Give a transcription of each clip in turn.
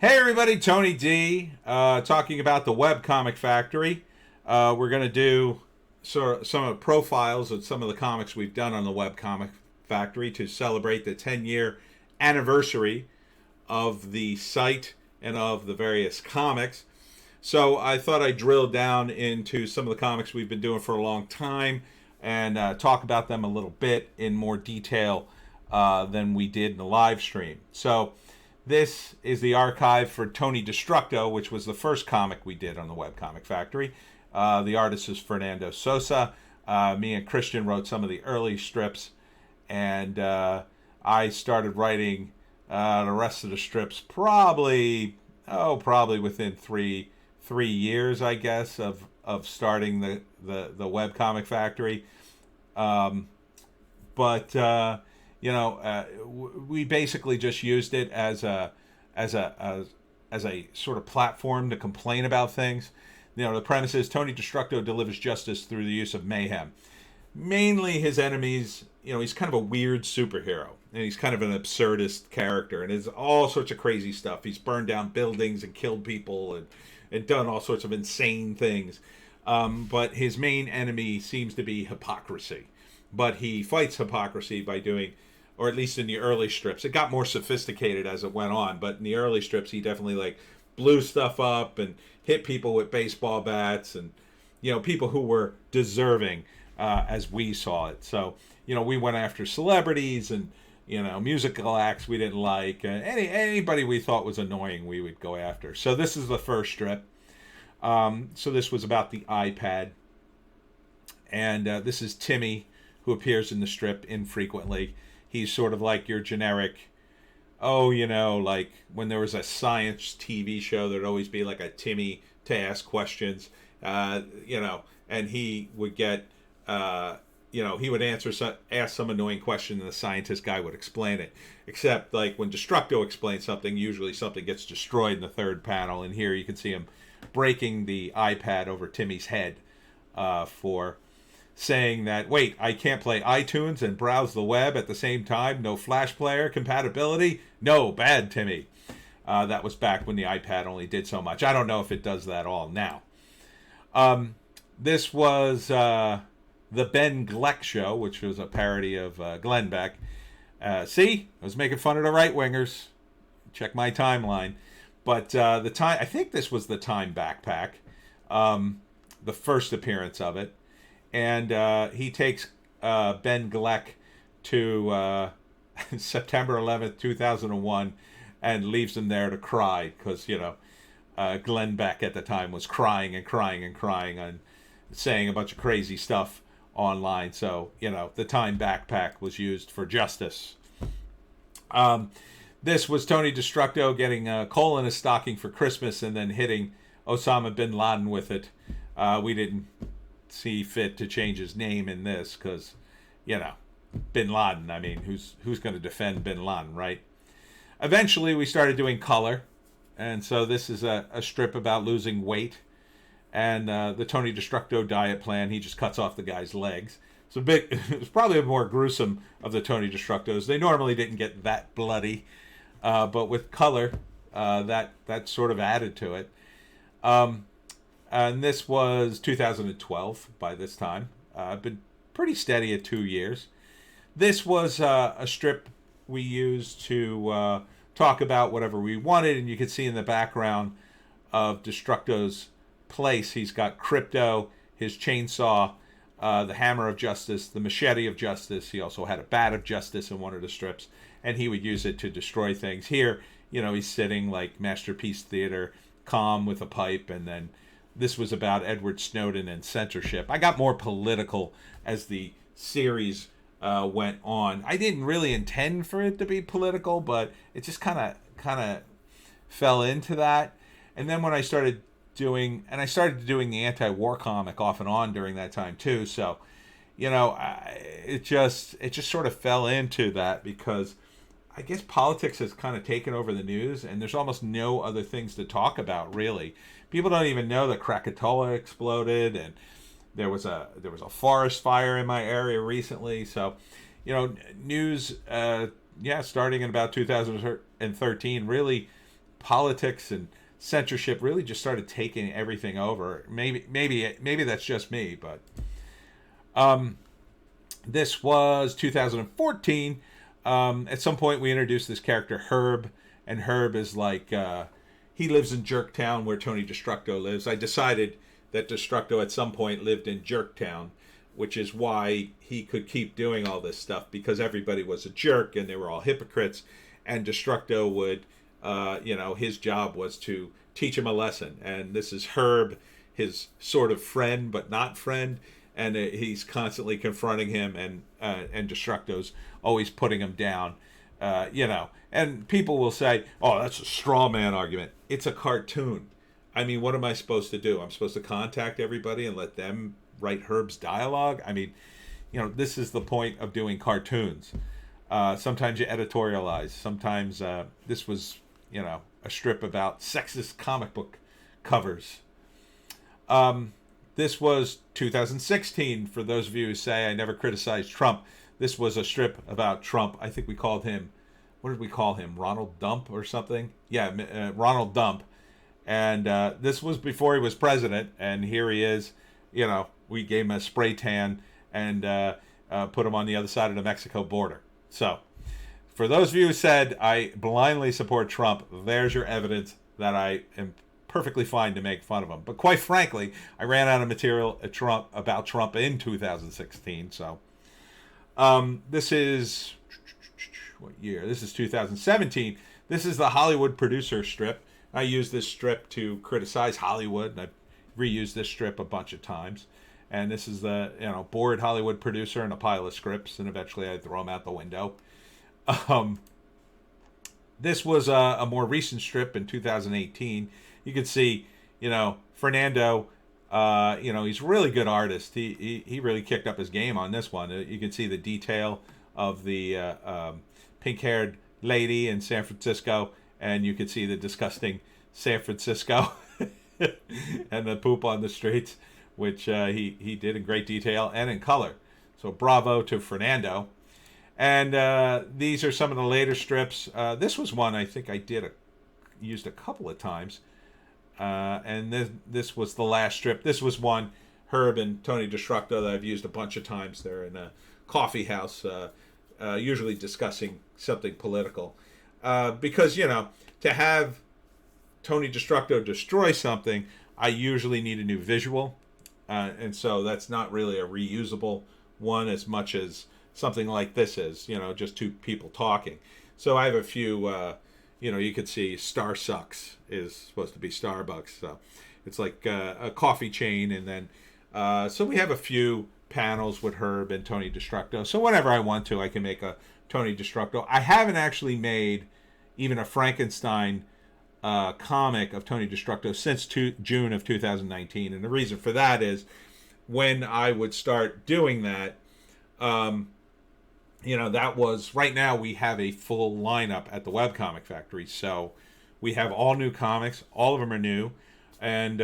Hey everybody, Tony D, talking about the Webcomic Factory. We're going to do some of the profiles of some of the comics we've done on the Webcomic Factory to celebrate the 10-year anniversary of the site and of the various comics. So I thought I'd drill down into some of the comics we've been doing for a long time and talk about them a little bit in more detail than we did in the live stream. So this is the archive for Tony Destructo, which was the first comic we did on the Webcomic Factory. The artist is Fernando Sosa. Me and Christian wrote some of the early strips, and I started writing the rest of the strips probably within three years, I guess, of starting the Webcomic Factory. But we basically just used it as a sort of platform to complain about things. The premise is Tony Destructo delivers justice through the use of mayhem. Mainly his enemies, he's kind of a weird superhero, and he's kind of an absurdist character, and it's all sorts of crazy stuff. He's burned down buildings and killed people and done all sorts of insane things. But his main enemy seems to be hypocrisy. But he fights hypocrisy by doing, or at least in the early strips. It got more sophisticated as it went on, but in the early strips, he definitely blew stuff up and hit people with baseball bats and, people who were deserving as we saw it. So, we went after celebrities and, musical acts we didn't like. Anybody we thought was annoying, we would go after. So this is the first strip. So this was about the iPad. And this is Timmy, who appears in the strip infrequently. He's sort of like your generic, like when there was a science TV show, there'd always be like a Timmy to ask questions, and he would get, he would ask some annoying question, and the scientist guy would explain it. Except like when Destructo explains something, usually something gets destroyed in the third panel, and here you can see him breaking the iPad over Timmy's head for saying that, wait, I can't play iTunes and browse the web at the same time? No Flash player compatibility? No, bad, Timmy. That was back when the iPad only did so much. I don't know if it does that all now. This was the Ben Gleck Show, which was a parody of Glenn Beck. See? I was making fun of the right-wingers. Check my timeline. But I think this was the Time backpack, the first appearance of it. And he takes Ben Gleck to September 11th, 2001, and leaves him there to cry because, Glenn Beck at the time was crying and crying and crying and saying a bunch of crazy stuff online. So, the Time backpack was used for justice. This was Tony Destructo getting a coal in his stocking for Christmas and then hitting Osama bin Laden with it. We didn't see fit to change his name in this because, bin Laden. I mean, who's going to defend bin Laden, right? Eventually, we started doing color, and so this is a strip about losing weight and the Tony Destructo diet plan. He just cuts off the guy's legs. It's probably more gruesome of the Tony Destructos. They normally didn't get that bloody, but with color, that sort of added to it. And this was 2012 by this time. I've been pretty steady at 2 years. This was a strip we used to talk about whatever we wanted, and you can see in the background of Destructo's place, he's got Crypto, his chainsaw, the hammer of justice, the machete of justice. He also had a bat of justice in one of the strips, and he would use it to destroy things. Here, he's sitting like Masterpiece Theater, calm with a pipe, and then this was about Edward Snowden and censorship. I got more political as the series went on. I didn't really intend for it to be political, but it just kind of fell into that. And then when I started doing the anti-war comic off and on during that time too. So, it just sort of fell into that because I guess politics has kind of taken over the news, and there's almost no other things to talk about, really. People don't even know that Krakatoa exploded, and there was a forest fire in my area recently. So, news, starting in about 2013, really politics and censorship really just started taking everything over. Maybe that's just me, but this was 2014. At some point, we introduced this character Herb, and Herb is like he lives in Jerktown, where Tony Destructo lives. I decided that Destructo at some point lived in Jerktown, which is why he could keep doing all this stuff, because everybody was a jerk and they were all hypocrites, and Destructo would, his job was to teach him a lesson. And this is Herb, his sort of friend but not friend, and he's constantly confronting him, and Destructo's always putting him down, And people will say, "Oh, that's a straw man argument." It's a cartoon. I mean, what am I supposed to do? I'm supposed to contact everybody and let them write Herb's dialogue? I mean, this is the point of doing cartoons. Sometimes you editorialize. Sometimes this was, a strip about sexist comic book covers. This was 2016. For those of you who say I never criticized Trump, this was a strip about Trump. I think we called him, what did we call him? Ronald Dump or something? Yeah, Ronald Dump. And this was before he was president, and here he is. We gave him a spray tan and put him on the other side of the Mexico border. So, for those of you who said I blindly support Trump, there's your evidence that I am perfectly fine to make fun of him. But quite frankly, I ran out of material about Trump in 2016. So, this is, what year? This is 2017. This is the Hollywood producer strip. I use this strip to criticize Hollywood, and I've reused this strip a bunch of times. And this is the, bored Hollywood producer and a pile of scripts, and eventually I throw them out the window. This was a more recent strip in 2018. You can see, Fernando, he's a really good artist. He really kicked up his game on this one. You can see the detail of the pink-haired lady in San Francisco, and you can see the disgusting San Francisco and the poop on the streets, which he did in great detail and in color. So bravo to Fernando. And these are some of the later strips. This was one I think I used a couple of times. And this was the last strip. This was one, Herb and Tony Destructo, that I've used a bunch of times. They're in a coffee house, usually discussing something political. Because, to have Tony Destructo destroy something, I usually need a new visual. And so that's not really a reusable one as much as something like this is, just two people talking. So I have a few, you could see Star Sucks is supposed to be Starbucks. So it's like a coffee chain. And then, so we have a few panels with Herb and Tony Destructo. So whenever I want to, I can make a Tony Destructo. I haven't actually made even a Frankenstein comic of Tony Destructo since June of 2019. And the reason for that is when I would start doing that, that was, right now we have a full lineup at the Webcomic Factory. So we have all new comics. All of them are new. And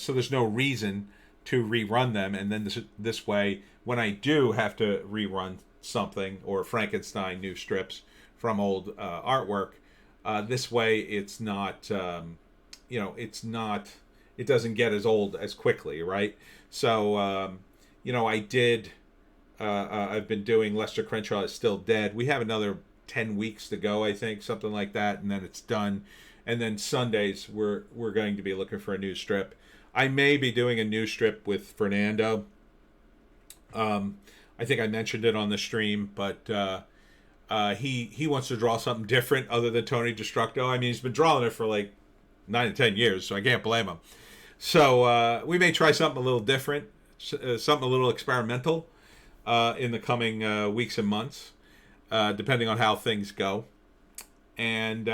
so there's no reason to rerun them. And then this way, when I do have to rerun something or Frankenstein new strips from old artwork, this way it's not, it doesn't get as old as quickly, right? So, I've been doing Lester Crenshaw is Still Dead. We have another 10 weeks to go, I think, something like that, and then it's done. And then Sundays, we're going to be looking for a new strip. I may be doing a new strip with Fernando. I think I mentioned it on the stream, but he wants to draw something different other than Tony Destructo. I mean, he's been drawing it for like 9 to 10 years, so I can't blame him. So we may try something a little different, something a little experimental in the coming weeks and months, depending on how things go. And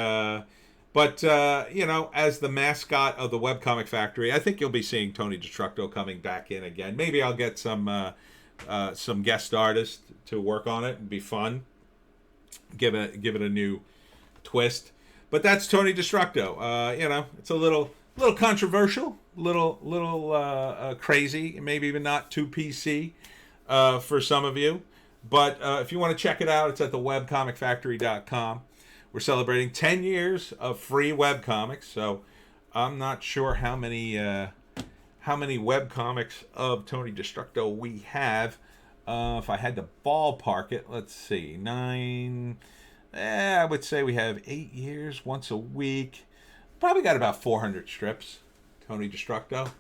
but as the mascot of the Webcomic Factory, I think you'll be seeing Tony Destructo coming back in again. Maybe I'll get some guest artists to work on it and be fun. Give it a new twist. But that's Tony Destructo. It's a little controversial, little crazy, maybe even not too PC for some of you. But if you want to check it out, it's at the webcomicfactory.com. we're celebrating 10 years of free webcomics. So I'm not sure how many webcomics of Tony Destructo we have. If I had to ballpark it, let's see, 9. I would say we have 8 years, once a week. Probably got about 400 strips, Tony Destructo.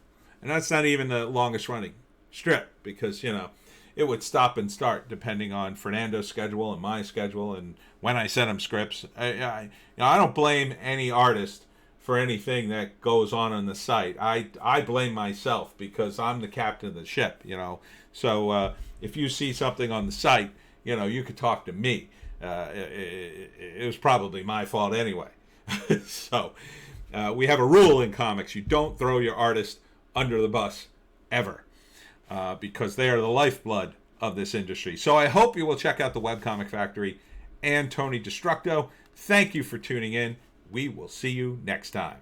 And that's not even the longest running strip, because, it would stop and start depending on Fernando's schedule and my schedule and when I send him scripts. I don't blame any artist for anything that goes on the site. I blame myself, because I'm the captain of the ship, So if you see something on the site, you could talk to me. It was probably my fault anyway. So we have a rule in comics: you don't throw your artist under the bus ever, because they are the lifeblood of this industry. So I hope you will check out the Webcomic Factory and Tony Destructo. Thank you for tuning in. We will see you next time.